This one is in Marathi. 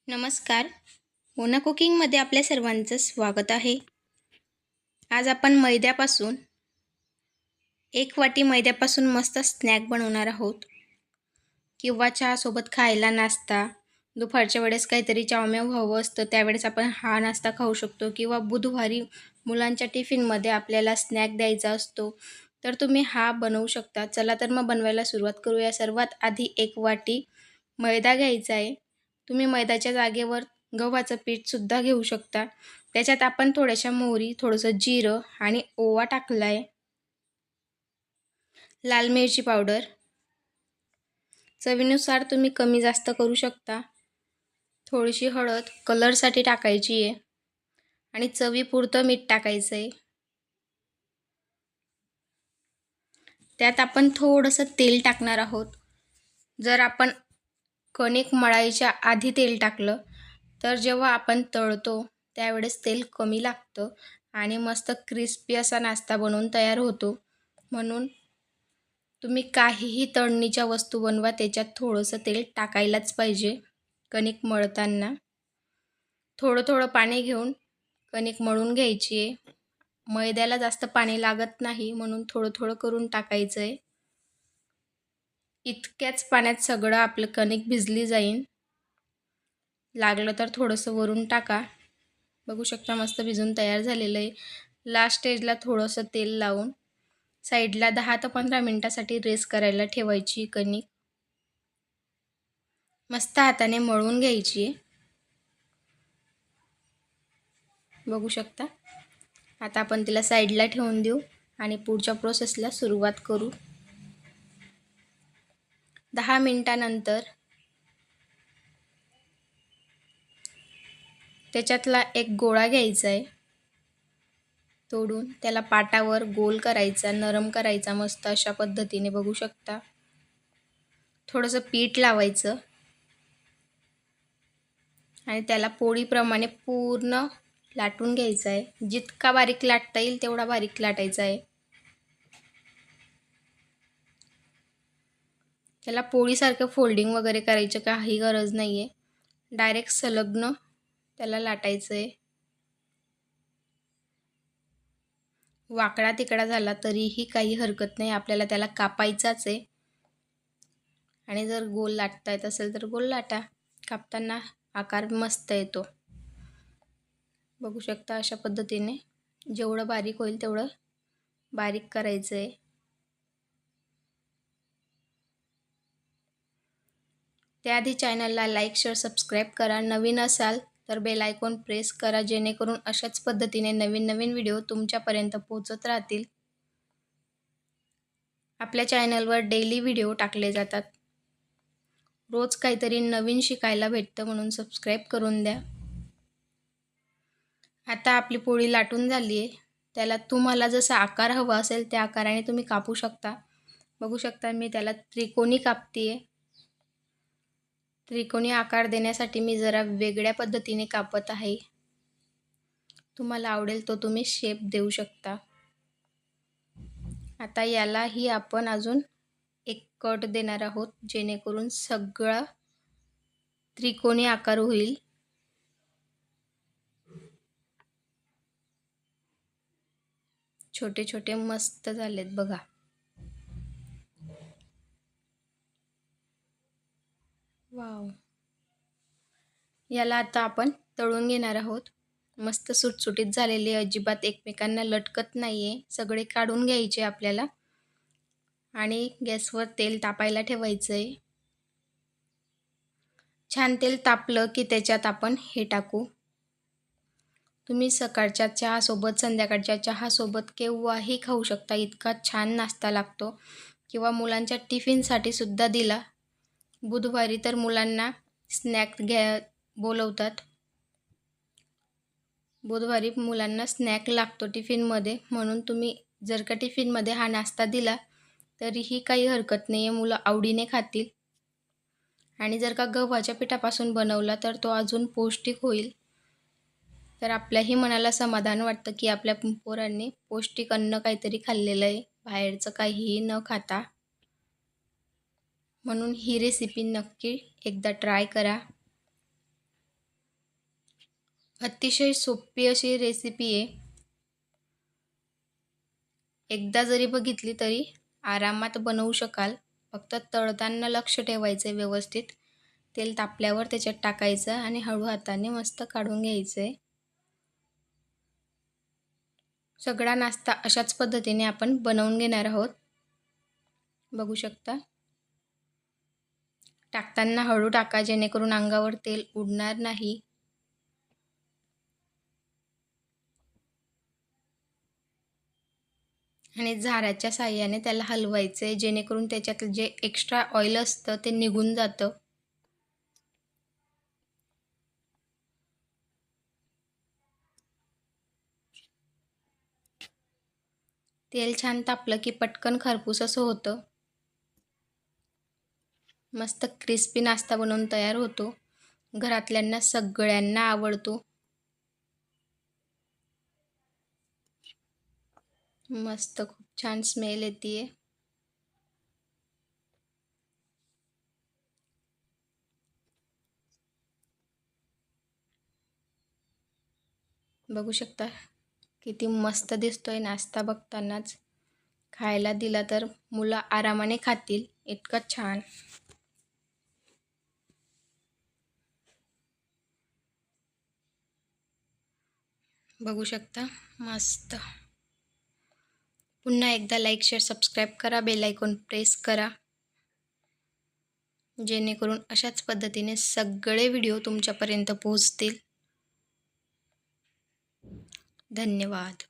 नमस्कार. मोना कुकिंगमध्ये आपल्या सर्वांचं स्वागत आहे. आज आपण एक वाटी मैद्यापासून मस्त स्नॅक बनवणार आहोत किंवा चहासोबत खायला नाश्ता. दुपारच्या वेळेस काहीतरी चावम्याव हवं असतं, त्यावेळेस आपण हा नाश्ता खाऊ शकतो किंवा बुधवारी मुलांच्या टिफिनमध्ये आपल्याला स्नॅक द्यायचा असतो, तर तुम्ही हा बनवू शकता. चला तर मग बनवायला सुरुवात करूया. सर्वात आधी 1 वाटी मैदा घ्यायचा आहे. तुम्ही मैद्याच्या जागेवर गव्हाचं पीठसुद्धा घेऊ शकता. त्याच्यात आपण थोड्याशा मोहरी, थोडंसं जिरं आणि ओवा टाकला आहे. लाल मिरची पावडर, चवीनुसार तुम्ही कमी जास्त करू शकता. थोडीशी हळद कलरसाठी टाकायची आहे आणि चवीपुरतं मीठ टाकायचं आहे. त्यात आपण थोडंसं तेल टाकणार आहोत. जर आपण कणिक मळायच्या आधी तेल टाकलं तर जेव्हा आपण तळतो त्यावेळेस तेल कमी लागतं आणि मस्त क्रिस्पी असा नाश्ता बनवून तयार होतो. म्हणून तुम्ही काहीही तळणीच्या वस्तू बनवा, त्याच्यात थोडंसं तेल टाकायलाच पाहिजे. कणिक मळताना थोडं थोडं पाणी घेऊन कणिक मळून घ्यायची आहे. मैद्याला जास्त पाणी लागत नाही, म्हणून थोडं थोडं करून टाकायचं आहे. इतक्याच पाण्यात सगळं आपलं कणिक भिजली जाईल. लागलं तर थोडंसं वरून टाका. बघू शकता मस्त भिजून तयार झालेलं आहे. लास्ट स्टेजला थोडंसं तेल लावून साईडला 10 ते 15 मिनटासाठी रेस्ट करायला ठेवायची कणिक. मस्त हाताने मळून घ्यायची आहे. बघू शकता. आता आपण तिला साईडला ठेवून देऊ आणि पुढच्या प्रोसेसला सुरुवात करू. 10 मिनिटानंतर त्याच्यातला एक गोळा घ्यायचा आहे, तोडून त्याला पाटावर गोल करायचा, नरम करायचा मस्त अशा पद्धतीने. बघू शकता. थोडंसं पीठ लावायचं आणि त्याला पोळीप्रमाणे पूर्ण लाटून घ्यायचं आहे. जितका बारीक लाटता येईल तेवढा बारीक लाटायचा आहे. त्याला पोळीसारखं फोल्डिंग वगैरे करायची काही गरज नाही आहे. डायरेक्ट संलग्न त्याला लाटायचं आहे. वाकडा तिकडा झाला तरीही काही हरकत नाही, आपल्याला त्याला कापायचाच आहे. आणि जर गोल लाटता येत असेल तर गोल लाटा. कापताना आकार मस्त येतो. बघू शकता अशा पद्धतीने जेवढं बारीक होईल तेवढं बारीक करायचं आहे. त्याआधी चॅनलला लाईक, शेअर, सबस्क्राईब करा. नवीन असाल तर बेल आयकॉन प्रेस करा, जेणेकरून अशाच पद्धतीने नवीन नवीन व्हिडिओ तुमच्यापर्यंत पोहोचत राहतील. आपल्या चॅनलवर डेली व्हिडिओ टाकले जातात. रोज काहीतरी नवीन शिकायला भेटतं, म्हणून सबस्क्राईब करून द्या. आता आपली पोळी लाटून झाली आहे. त्याला तुम्हाला जसा आकार हवा असेल त्या आकाराने तुम्ही कापू शकता. बघू शकता मी त्याला त्रिकोणी कापते आहे. त्रिकोणी आकार देण्यासाठी मी जरा वेगळ्या पद्धतीने कापत आहे. तुम्हाला आवडेल तो तुम्ही शेप देऊ शकता. आता यालाही आपण अजून एक कट देणार आहोत, जेणेकरून सगळा त्रिकोणी आकार होईल. छोटे छोटे मस्त झालेत बघा. वाव. याला आता आपण तळून घेणार आहोत. मस्त सुटसुटीत झालेले, अजिबात एकमेकांना लटकत नाही आहे. सगळे काढून घ्यायचे आपल्याला आणि गॅसवर तेल तापायला ठेवायचं आहे. छान तेल तापलं की त्याच्यात आपण हे टाकू. तुम्ही सकाळच्या चहासोबत, संध्याकाळच्या चहासोबत केव्हाही खाऊ शकता. इतका छान नाश्ता लागतो. किंवा मुलांच्या टिफिनसाठी सुद्धा दिला. बुधवारी तर मुलांना स्नॅक बोलवतात. बुधवारी मुलांना स्नॅक लागतो टिफिनमध्ये, म्हणून तुम्ही जर का टिफिनमध्ये हा नाश्ता दिला तरीही काही हरकत नाही आहे, मुलं आवडीने खातील. आणि जर का गव्हाच्या पिठापासून बनवला तर तो अजून पौष्टिक होईल. तर आपल्याही मनाला समाधान वाटतं की आपल्या पोरांनी पौष्टिक अन्न काहीतरी खाल्लेलं आहे, बाहेरचं काहीही न खाता. म्हणून ही रेसिपी नक्की एकदा ट्राय करा. अतिशय सोपी अशी रेसिपी आहे. एकदा जरी बघितली तरी आरामात बनवू शकाल. फक्त तळताना लक्ष ठेवायचं आहे व्यवस्थित. तेल तापल्यावर त्याच्यात टाकायचं आणि हळू हाताने मस्त काढून घ्यायचं आहे. सगळा नाश्ता अशाच पद्धतीने आपण बनवून घेणार आहोत. बघू शकता. टाकताना हळू टाका जेणेकरून अंगावर तेल उडणार नाही. आणि झाऱ्याच्या साहाय्याने त्याला हलवायचं आहे जेणेकरून त्याच्यातलं जे एक्स्ट्रा ऑइल असतं ते निघून जातं. तेल छान तापलं की पटकन खरपूस असं होतं. मस्त क्रिस्पी नाश्ता बनवून तयार होतो. घरातल्यांना सगळ्यांना आवडतो. मस्त खूप छान स्मेल येते. बघू शकता किती मस्त दिसतोय नाश्ता बघतानाच. खायला दिला तर मुलं आरामाने खातील इतकं छान. बघू शकता मस्त. पुन्हा एकदा लाईक शेअर सबस्क्राईब करा, बेल आयकॉन प्रेस करा जेणेकरून अशाच पद्धतीने सगळे व्हिडिओ तुमच्यापर्यंत पोहोचतील. धन्यवाद.